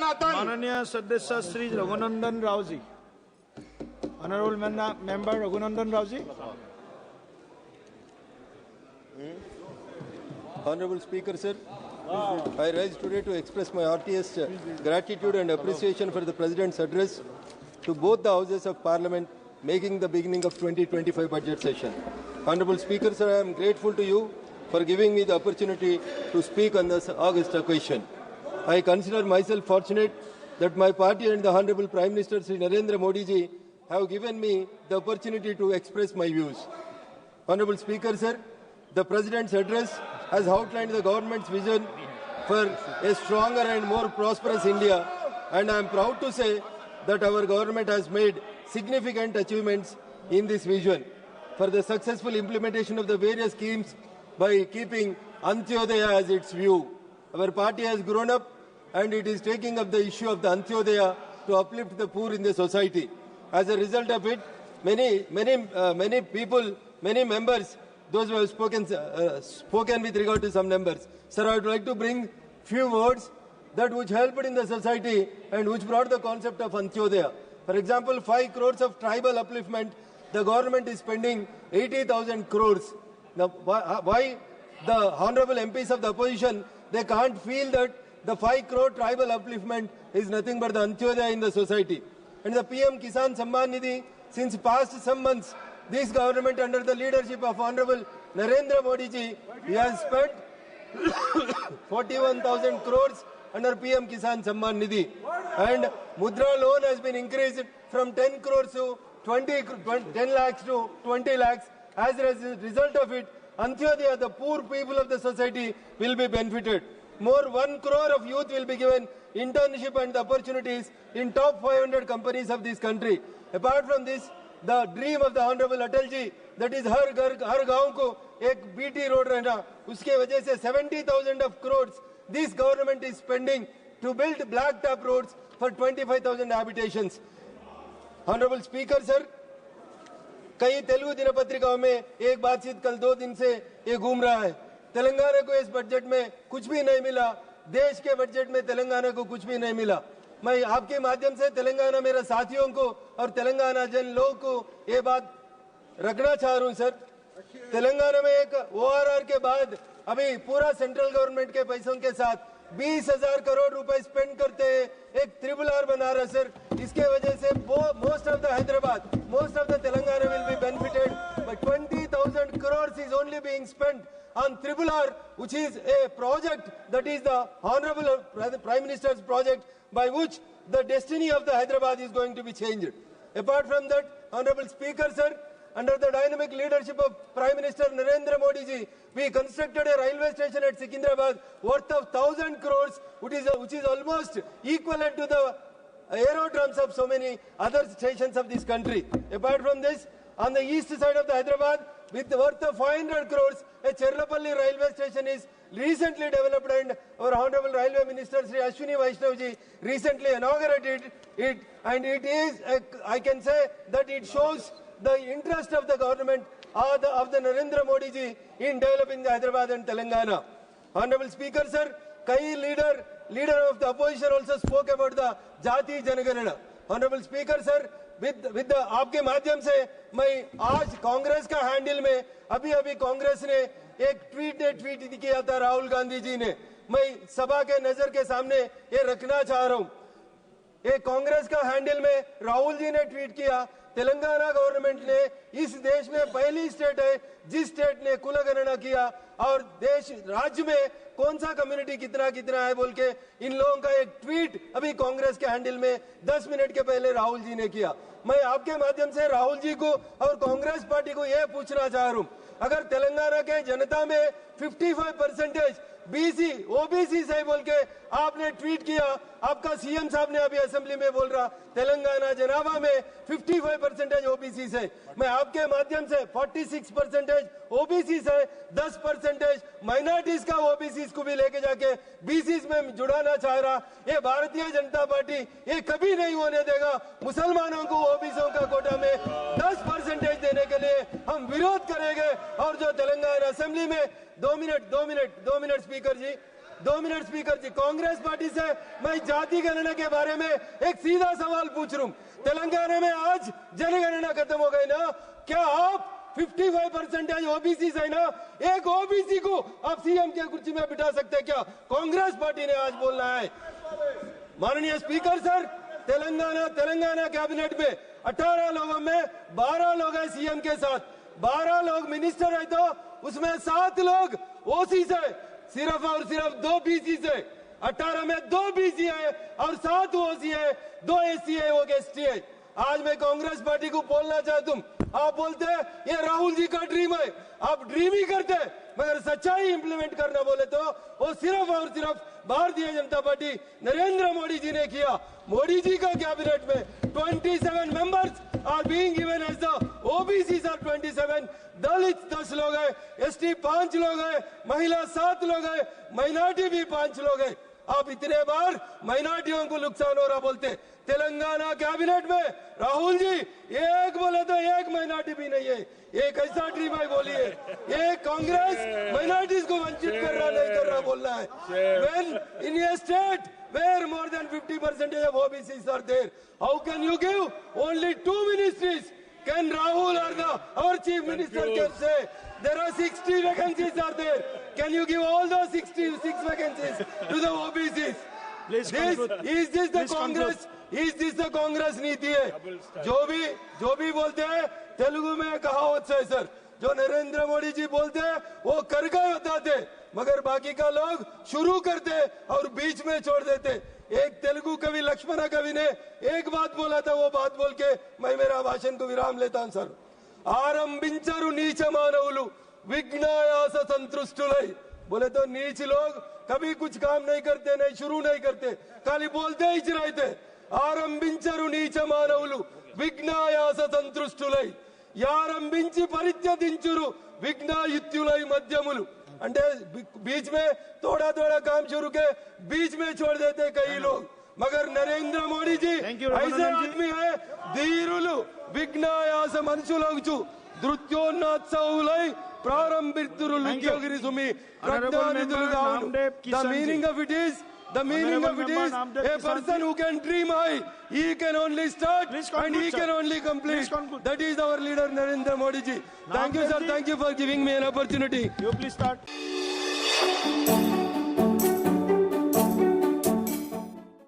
सनातन। माननीय सदस्य Shri Raghunandan Rao ji, honourable member Raghunandan Rao ji. Honorable Speaker, sir, I rise today to express my heartiest gratitude and appreciation for the President's address to both the Houses of Parliament, making the beginning of 2025 budget session. Honorable Speaker, sir, I am grateful to you for giving me the opportunity to speak on this august occasion. I consider myself fortunate that my party and the Honorable Prime Minister Sri Narendra Modi ji have given me the opportunity to express my views. Honorable Speaker, sir, the President's address has outlined the government's vision for a stronger and more prosperous India, and I am proud to say that our government has made significant achievements in this vision for the successful implementation of the various schemes by keeping Antyodaya as its view. Our party has grown up and it is taking up the issue of the Antyodaya to uplift the poor in the society. As a result of it, many people, many members, those who have spoken with regard to some numbers. Sir, I would like to bring few words that which helped in the society and which brought the concept of Antyodaya. For example, 5 crores of tribal upliftment, the government is spending 80,000 crores. Now, why the honorable MPs of the opposition, they can't feel that the 5 crore tribal upliftment is nothing but the Antyodaya in the society. And the PM Kisan Samman Nidhi, since past some months, this government under the leadership of Honorable Narendra Modi ji, he has spent 41,000 crores under PM Kisan Samman Nidhi. And Mudra loan has been increased from 10 crores to 10 lakhs to 20 lakhs. As a result of it, Antyodaya, the poor people of the society, will be benefited. More 1 crore of youth will be given internship and opportunities in top 500 companies of this country. Apart from this, the dream of the Honorable Atal ji, that is har gaon ko ek BT road rehna, uske wajah se 70,000 of crores this government is spending to build blacktop roads for 25,000 habitations. Honorable Speaker, sir, कई तेलुगु दिनपत्रिकाओं में एक बातचीत कल 2 दिन से ये घूम रहा है, तेलंगाना को इस बजट में कुछ भी नहीं मिला, देश के बजट में तेलंगाना को कुछ भी नहीं मिला। मैं आपके माध्यम से तेलंगाना मेरे साथियों को और तेलंगाना जन लोगों को ये बात रखना चाह रहा हूं सर। तेलंगाना में एक ORR के बाद अभी पूरा सेंट्रल गवर्नमेंट के पैसों के साथ 20,000 करोड़ रुपए स्पेंड करते हैं, एक RRR बना रहा सर। इसके वजह से most of the Hyderabad, most of the Telangana will be benefited, but 20,000 crores is only being spent on RRR, which is a project that is the Honorable Prime Minister's project by which the destiny of the Hyderabad is going to be changed. Apart from that, Honorable Speaker, sir, under the dynamic leadership of Prime Minister Narendra Modi ji, we constructed a railway station at Secunderabad worth of 1,000 crores, which is almost equivalent to the aerodromes of so many other stations of this country. Apart from this, on the east side of the Hyderabad, with the worth of 500 crores, a Cherlapalli railway station is recently developed, and our Honorable Railway Minister Sri Ashwini Vaishnav ji recently inaugurated it, and it is, I can say that it shows the interest of the government of the Narendra Modi ji in developing the Hyderabad and Telangana. Honorable Speaker, sir, kai leader of the opposition also spoke about the Jati Janaganana. Honorable Speaker, sir, with the आपके माध्यम से मैं आज कांग्रेस का handle में अभी कांग्रेस ने एक ट्वीट किया था राहुल गांधी जी ने, मैं सभा के नजर के सामने ये रखना चाह रहा हूं। ये कांग्रेस का हैंडल में राहुल जी ने ट्वीट किया, तेलंगाना गवर्नमेंट ने इस देश में पहली स्टेट है जिस स्टेट ने कुलगणना किया और राज्य में कौन सा कम्युनिटी कितना है बोल के इन लोगों का एक ट्वीट अभी कांग्रेस के हैंडल में 10 मिनट के पहले राहुल जी ने किया। मैं आपके माध्यम से राहुल जी को और कांग्रेस पार्टी को यह पूछना चाह रहा हूं, अगर तेलंगाना के जनता में 55% BC OBC से बोल के आपने ट्वीट किया, आपका सीएम साहब ने अभी असेंबली में बोल रहा तेलंगाना जनाबा में 55% OBC से, मैं आपके माध्यम से 46% OBC से 10% माइनॉरिटीज का OBC को भी लेके जाके BCs में जुड़ाना चाह रहा। ये भारतीय जनता पार्टी ये कभी नहीं होने देगा। मुसलमानों को OBCों का कोटा में 10% देने के लिए हम विरोध करेंगे। और जो तेलंगाना असेंबली में 2 मिनट स्पीकर जी, 2 मिनट स्पीकर जी। कांग्रेस पार्टी से मैं जाति गणना के बारे में एक सीधा सवाल पूछ रहा हूँ। तेलंगाना में आज जनगणना खत्म हो गई ना, क्या आप 55% ओबीसी है ना, एक ओबीसी को आप सीएम के कुर्सी में बिठा सकते हैं क्या? कांग्रेस पार्टी ने आज बोलना है। माननीय स्पीकर सर, तेलंगाना कैबिनेट में 18 लोगों में 12 लोग हैं सीएम के साथ, 12 लोग मिनिस्टर है, तो उसमें 7 लोग ओसी से, सिर्फ और सिर्फ 2 बीसी से। 18 में 2 बीसी है और 7 ओसी है, 2 एससी है, वो एसटी है। आज मैं कांग्रेस पार्टी को बोलना चाहता हूँ, आप बोलते हैं ये राहुल जी का ड्रीम है, आप ड्रीम ही करते हैं, मगर सच्चाई इंप्लीमेंट करना बोले तो वो सिर्फ और सिर्फ भारतीय जनता पार्टी नरेंद्र मोदी जी ने किया। मोदी जी का कैबिनेट में 27 members are being given as the OBC are 27, Dalit 10 लोग हैं, एसटी 5 लोग हैं, महिला 7 लोग हैं, माइनॉरिटी भी 5 लोग हैं। आप इतने बार माइनॉरिटियों को नुकसान हो रहा बोलते। तेलंगाना कैबिनेट में राहुल जी एक बोले तो एक माइनॉरिटी भी नहीं है, एक ऐसा ड्रीम है बोलिए, ये कांग्रेस माइनॉरिटीज को वंचित कर रहा नहीं कर रहा बोल रहा है। When in a state where more than 50% of OBCs are there, how can you give only 2 ministries? Can Rahul or our chief minister can say there are 60 vacancies are there? Can you give all those 66 vacancies to the OBCs? Please This conclude. is this the Please Congress? Is this the Congress नीति है? जो भी बोलते हैं तेलुगु में कहावत है sir, जो नरेंद्र मोदी जी बोलते हैं वो कर गए बताते, मगर बाकी का लोग शुरू करते और बीच में छोड़ देते। एक तेलुगु कवि लक्ष्मण कवि ने एक बात बोला था, वो बात बोल के मैं मेरा भाषण को विराम लेता हूं सर। आरंभिंचरु नीच मानवुलु विघ्नायास संतुष्टुलై, बोले तो नीच लोग कभी कुछ काम नहीं करते, नहीं शुरू नहीं करते, खाली बोलते ही रहते। आरंभिंचरु नीच मानवुलु विघ्नायास संतुष्टुలై, यारंभिंచి పరిత్యదించురు विघ्नायुत्युలై मध्यमुलु, అంటే बीच में थोड़ा थोड़ा काम शुरू के बीच में छोड़ देते कई लोग, मगर नरेंद्र मोदी जी ऐसे आदमी है धीरुलु विघ्नायास मनुषुलौचु धृत्योन्नात्सौलై प्रारंभितुरु లుద్యోగిరి సుమి ప్రజ్ఞానిధులు గావును। The meaning of it is a person who can dream high, he can only start and he can only complete. That is our leader Narendra Modi ji. Thank you sir, thank you for giving me an opportunity. You please start.